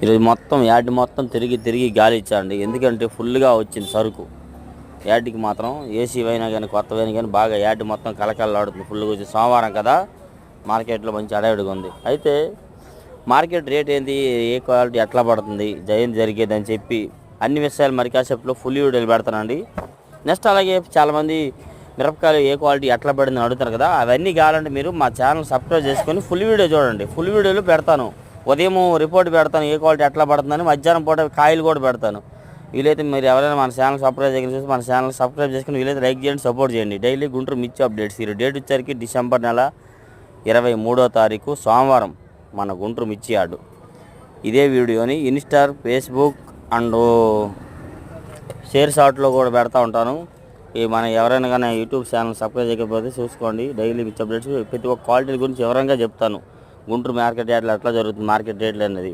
ఈరోజు మొత్తం యాడ్ మొత్తం తిరిగి గాలి ఇచ్చాండి. ఎందుకంటే ఫుల్గా వచ్చింది సరుకు. యాడ్కి మాత్రం ఏసీ అయినా కానీ కొత్తవైనా కానీ బాగా యాడ్ మొత్తం కలకలలాడుతుంది. ఫుల్గా వచ్చి సోమవారం కదా, మార్కెట్లో మంచి అడవిడిగా ఉంది. అయితే మార్కెట్ రేట్ ఏంటి, ఏ క్వాలిటీ ఎట్లా పడుతుంది, జయం జరిగేదని చెప్పి అన్ని విషయాలు మరి కాసేపులో ఫుల్ వీడియోలు పెడతానండి. నెక్స్ట్ అలాగే చాలామంది మిరపకాయలు ఏ క్వాలిటీ ఎట్లా పడిందని అడుగుతారు కదా, అవన్నీ కావాలంటే మీరు మా ఛానల్ సబ్స్క్రైబ్ చేసుకొని ఫుల్ వీడియో చూడండి. ఫుల్ వీడియోలు పెడతాను. ఉదయం రిపోర్ట్ పెడతాను ఏ క్వాలిటీ ఎట్లా పడుతుందని, మధ్యాహ్నం పూట కాయలు కూడా పెడతాను. వీలైతే మీరు ఎవరైనా మన ఛానల్ సబ్స్క్రైబ్ చేసుకుని వీలైతే లైక్ చేయండి, సపోర్ట్ చేయండి. డైలీ గుంటూరు మిర్చి అప్డేట్స్. ఈ డేట్ వచ్చరికి డిసెంబర్ నెల 23వ తారీఖు సోమవారం మన గుంటూరు మిర్చి యార్డు. ఇదే వీడియోని ఇన్స్టా, ఫేస్బుక్ అండ్ షేర్ షాట్లో కూడా పెడతా ఉంటాను. మన ఎవరైనా కానీ యూట్యూబ్ ఛానల్ సబ్స్క్రైబ్ చేయకపోతే చూసుకోండి. డైలీ మిర్చి అప్డేట్స్ ప్రతి ఒక్క క్వాలిటీ గురించి వివరంగా చెప్తాను. గుంటూరు మార్కెట్ యార్డ్లో ఎట్లా జరుగుతుంది మార్కెట్ రేట్లు అనేది.